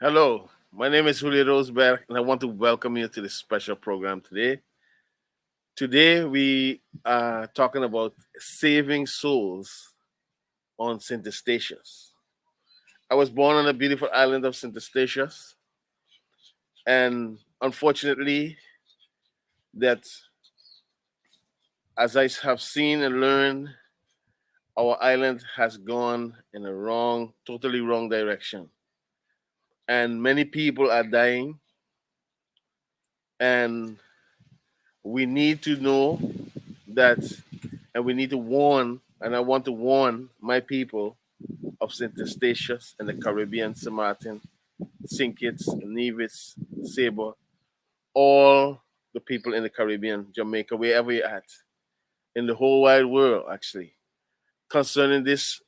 Hello, my name is Julio Rosberg, and I want to welcome you to this special program today. Today, we are talking about saving souls on St. Eustatius. I was born on the beautiful island of St. Eustatius, and unfortunately, that as I have seen and learned, our island has gone in a totally wrong direction. And many people are dying, and we need to know that, and we need to warn, and I want to warn my people of St. Eustatius and the Caribbean, St. Martin, St. Kitts, Nevis, Sable, all the people in the Caribbean, Jamaica, wherever you're at, in the whole wide world, actually, concerning this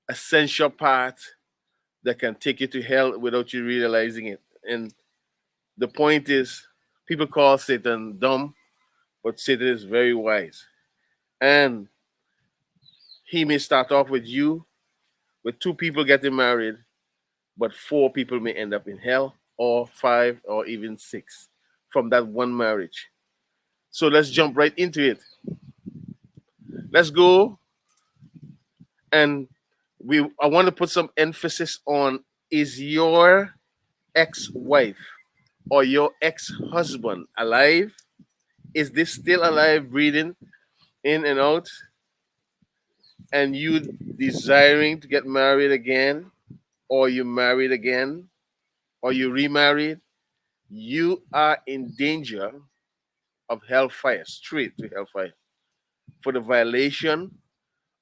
essential part that can take you to hell without you realizing it. And the point is, people call Satan dumb, but Satan is very wise. And he may start off with you, with two people getting married, but four people may end up in hell, or five, or even six from that one marriage. So let's jump right into it. Let's go, and I want to put some emphasis on: is your ex-wife or your ex-husband alive? Is this still alive, breathing in and out? And you desiring to get married again, or you married again, or you remarried? You are in danger of hellfire, straight to hellfire, for the violation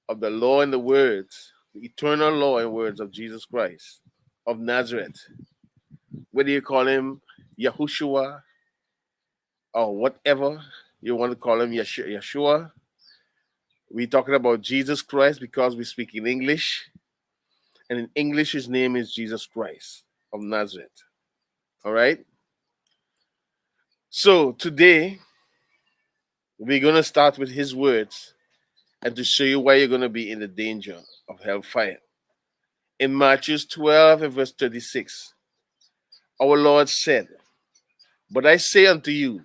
of the law and the words, the eternal law and words of Jesus Christ of Nazareth. Whether you call him Yahushua or whatever you want to call him, Yeshua, we're talking about Jesus Christ because we speak in English. And in English, his name is Jesus Christ of Nazareth. All right? So today, we're going to start with his words and to show you why you're going to be in the danger of hellfire. In Matthew 12 and verse 36, our Lord said, "But I say unto you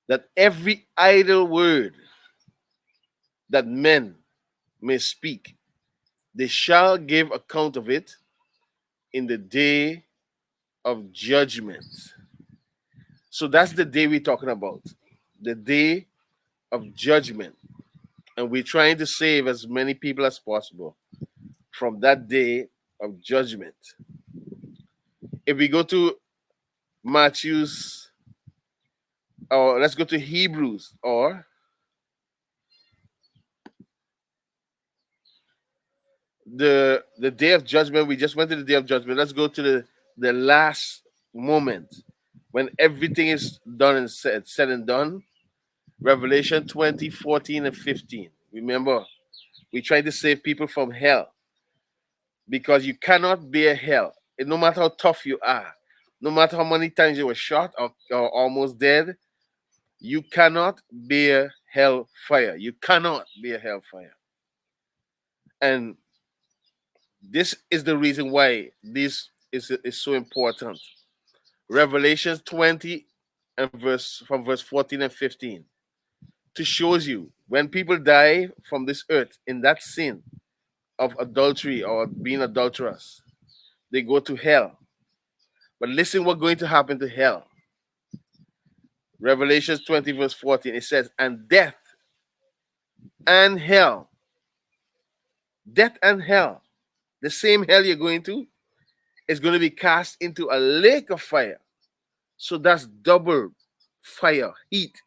that every idle word that men may speak, they shall give account of it in the day of judgment." So that's the day we're talking about, the day of judgment. And we're trying to save as many people as possible from that day of judgment. If we go to Matthew's, or let's go to Hebrews, or the day of judgment. We just went to the day of judgment. Let's go to the last moment when everything is done and said and done. Revelation 20, 14, and 15. Remember, we try to save people from hell because you cannot bear hell. And no matter how tough you are, no matter how many times you were shot or almost dead, you cannot bear hell fire. You cannot bear hell fire. And this is the reason why this is so important. Revelation 20 and verse 14 and 15 to shows you when people die from this earth in that sin of adultery or being adulterers, they go to hell. But listen what's going to happen to hell. Revelation 20 verse 14, it says, "And and hell, death and hell, the same hell you're going to, is going to be cast into a lake of fire." So that's double fire, heat.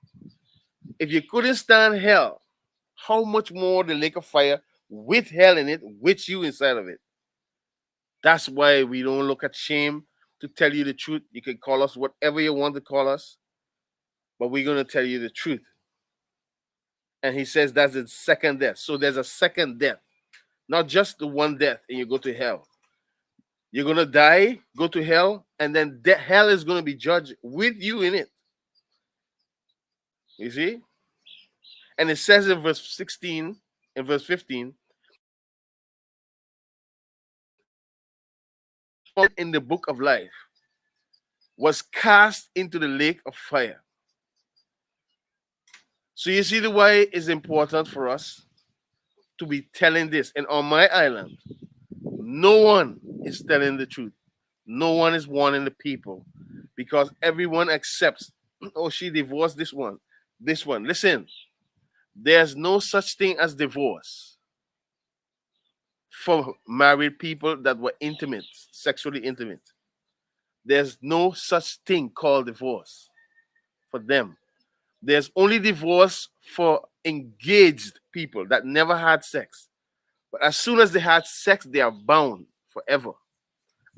If you couldn't stand hell, how much more the lake of fire with hell in it, with you inside of it? That's why we don't look at shame to tell you the truth. You can call us whatever you want to call us, but we're going to tell you the truth. And he says that's the second death. So there's a second death, not just the one death, and you go to hell. You're going to die, go to hell, and then hell is going to be judged with you in it. You see? And it says in verse 16 and verse 15, in the book of life was cast into the lake of fire. So you see the why it's important for us to be telling this. And on my island, no one is telling the truth. No one is warning the people because everyone accepts, oh, she divorced this one, this one. Listen, there's no such thing as divorce for married people that were intimate, sexually intimate. There's no such thing called divorce for them. There's only divorce for engaged people that never had sex. But as soon as they had sex, they are bound forever.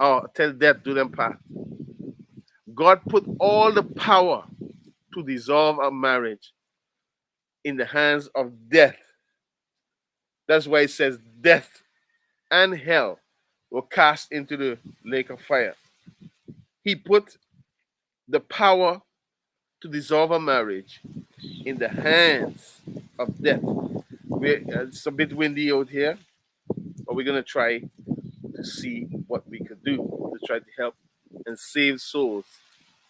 Or till death do them part. God put all the power to dissolve a marriage in the hands of death. That's why it says death and hell were cast into the lake of fire. He put the power to dissolve a marriage in the hands of death. It's a bit windy out here, but we're going to try to see what we could do to try to help and save souls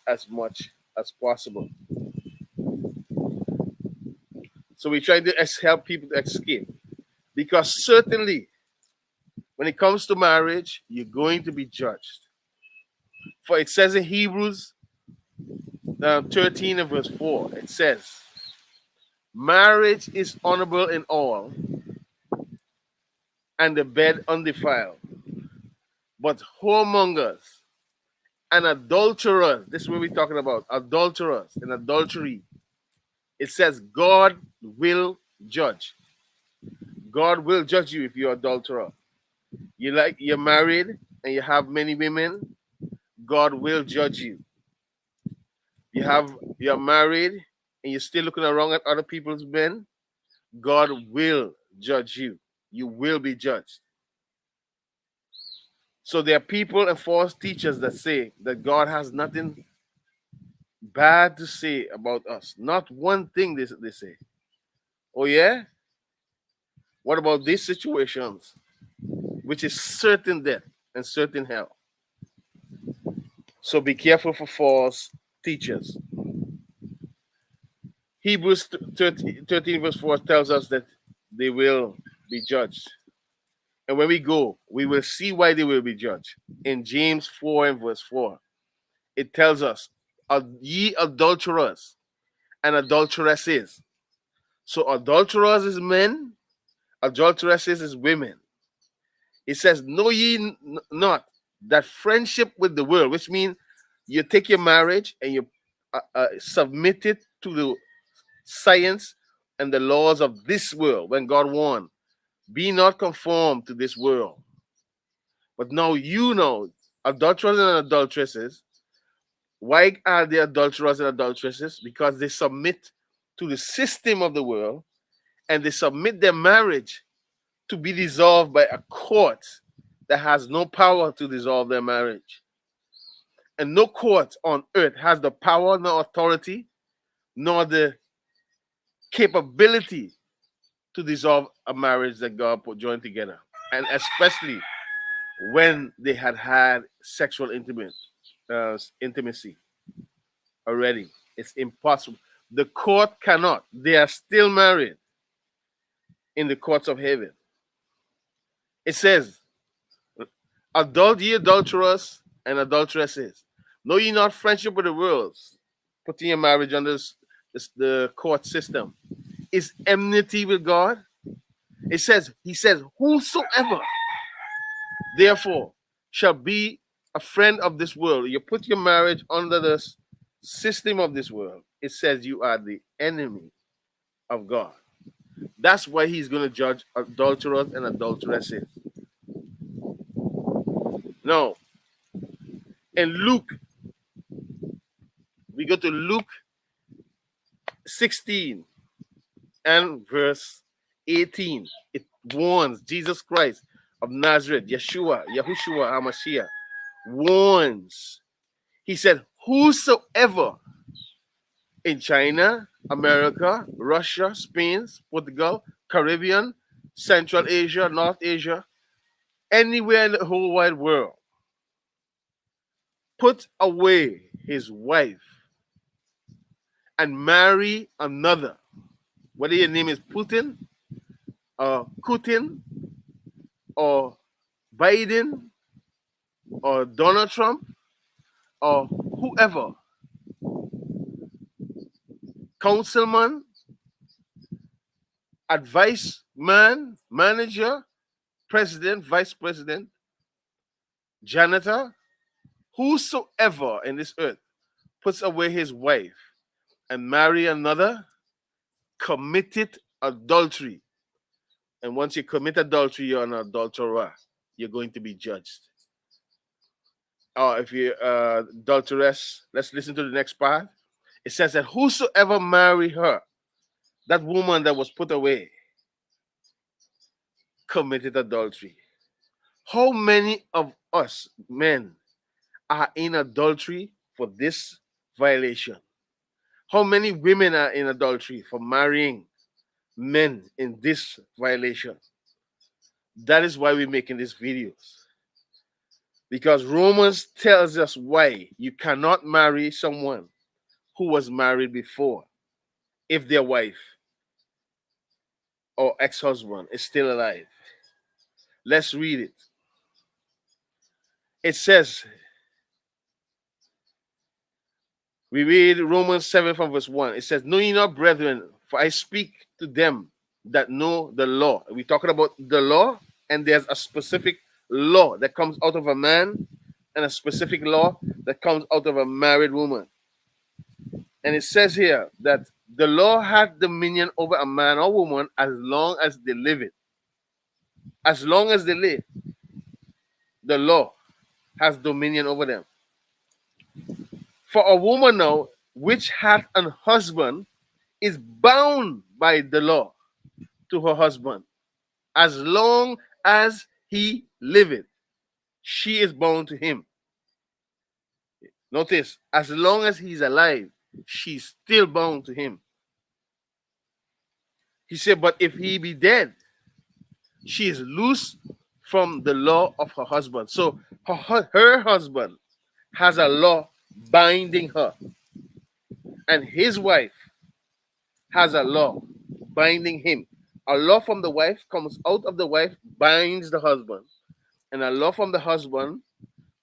as much as possible. So we try to help people to escape. Because certainly, when it comes to marriage, you're going to be judged. For it says in Hebrews 13 and verse 4, it says, marriage is honorable in all, and the bed undefiled. But whoremongers and adulterers, this is what we're talking about, adulterers and adultery, it says God will judge. God will judge you if you're an adulterer. You're married and you have many women, God will judge you. You're married and you're still looking around at other people's men, God will judge you. You will be judged. So there are people and false teachers that say that God has nothing bad to say about us. Not one thing they say. Oh yeah? What about these situations? Which is certain death and certain hell. So be careful for false teachers. Hebrews 13 verse 4 tells us that they will be judged. And when we go, we will see why they will be judged. In James 4 and verse 4, it tells us, ye adulterers and adulteresses. So adulterers is men, adulteresses is women. It says, know ye not that friendship with the world, which means you take your marriage and you submit it to the science and the laws of this world. When God warned, be not conformed to this world. But now you know, adulterers and adulteresses, why are they adulterers and adulteresses? Because they submit to the system of the world and they submit their marriage to be dissolved by a court that has no power to dissolve their marriage. And no court on earth has the power, nor authority, nor the capability to dissolve a marriage that God put joined together. And especially when they had sexual intimacy already. It's impossible. The court cannot. They are still married in the courts of heaven. It says, ye adulterers and adulteresses, know ye not friendship with the world, putting your marriage under the court system, is enmity with God? He says, whosoever therefore shall be a friend of this world, you put your marriage under the system of this world, it says you are the enemy of God. That's why he's going to judge adulterers and adulteresses. Now, in Luke, we go to Luke 16 and verse 18. It warns Jesus Christ of Nazareth, Yahushua HaMashiach, warns. He said, whosoever in China, America, Russia, Spain, Portugal, Caribbean, Central Asia, North Asia, anywhere in the whole wide world, put away his wife and marry another, whether your name is Putin or Putin or Biden or Donald Trump or whoever, councilman, advice man, manager, president, vice president, janitor, whosoever in this earth puts away his wife and marry another, committed adultery. And once you commit adultery, you're an adulterer. You're going to be judged. Or if you adulteress, let's listen to the next part. It says that whosoever marry her, that woman that was put away, committed adultery. How many of us men are in adultery for this violation? How many women are in adultery for marrying men in this violation? That is why we're making these videos. Because Romans tells us why you cannot marry someone who was married before if their wife or ex-husband is still alive. Let's read it. It says, we read Romans 7 from verse 1. It says, know ye not, brethren, for I speak to them that know the law. We're talking about the law, and there's a specific law that comes out of a man and a specific law that comes out of a married woman. And it says here that the law had dominion over a man or woman as long as they live it. As long as they live, the law has dominion over them. For a woman now, which hath an husband, is bound by the law to her husband. As long as he liveth, she is bound to him. Notice, as long as he's alive, she's still bound to him. He said, but if he be dead, she is loose from the law of her husband. So her husband has a law binding her, and his wife has a law binding him. A law from the wife comes out of the wife, binds the husband, and a law from the husband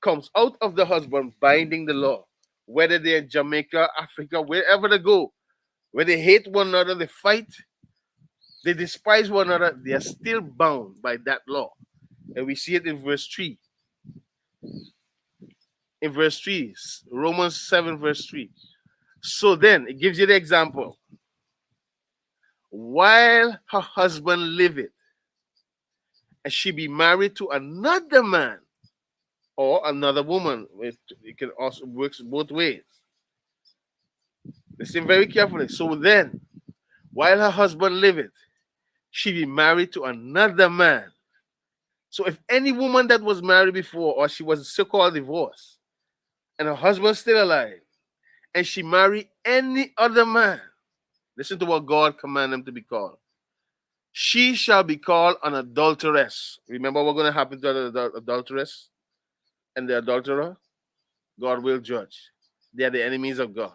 comes out of the husband, binding the law. Whether they're in Jamaica, Africa, wherever they go, where they hate one another, they fight, they despise one another, they are still bound by that law. And we see it in verse 3. In verse 3, Romans 7, verse 3. So then, it gives you the example. While her husband liveth, and she be married to another man or another woman, it can also work both ways. Listen very carefully. So then, while her husband liveth, she be married to another man. So if any woman that was married before, or she was so-called divorced, and her husband's still alive, and she married any other man, listen to what God commanded them to be called. She shall be called an adulteress. Remember what's going to happen to the adulteress and the adulterer? God will judge. They are the enemies of God.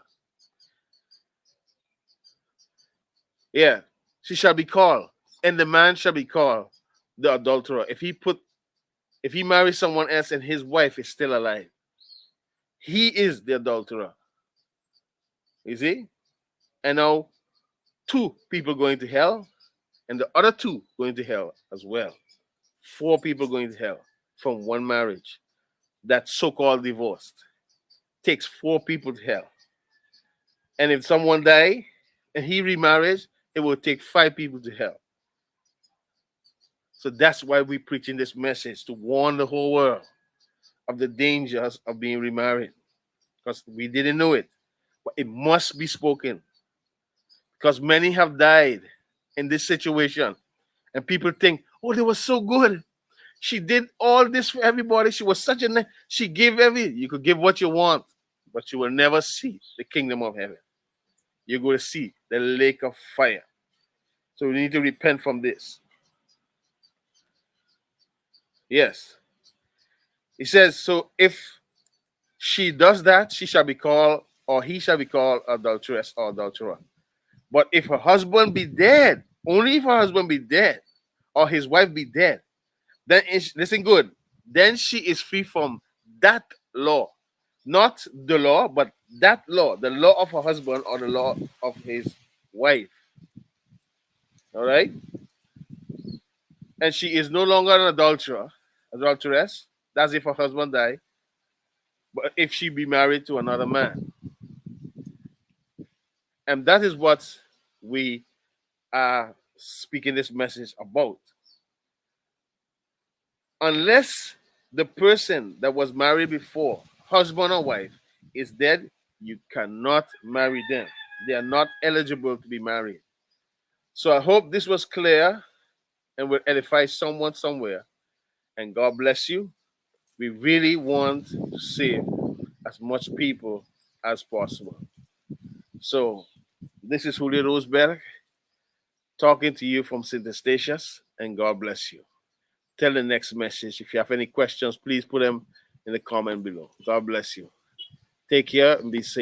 Yeah. She shall be called, and the man shall be called the adulterer. If he marries someone else and his wife is still alive, he is the adulterer. You see? And now 2 people going to hell, and the other 2 going to hell as well. 4 people going to hell from one marriage that's so-called divorced. Takes 4 people to hell. And if someone die and he remarries, it will take 5 people to hell. So that's why we're preaching this message, to warn the whole world of the dangers of being remarried. Because we didn't know it. But it must be spoken. Because many have died in this situation. And people think, oh, they were so good. She did all this for everybody. She was such a she gave you could give what you want, but you will never see the kingdom of heaven. You're going to see the lake of fire. So we need to repent from this. Yes. He says, so if she does that, she shall be called, or he shall be called adulteress or adulterer. But if her husband be dead, only if her husband be dead, or his wife be dead, then listen good, then she is free from that law. Not the law, but that law, the law of her husband or the law of his wife. All right? And she is no longer an adulteress. That's if her husband died. But if she be married to another man. And that is what we are speaking this message about. Unless the person that was married before, husband or wife, is dead, you cannot marry them. They are not eligible to be married. So I hope this was clear and will edify someone somewhere. And God bless you. We really want to save as much people as possible. So this is Julio Roseberg talking to you from St. Eustatius, and God bless you. Tell the next message. If you have any questions, please put them in the comment below. God bless you. Take care and be safe.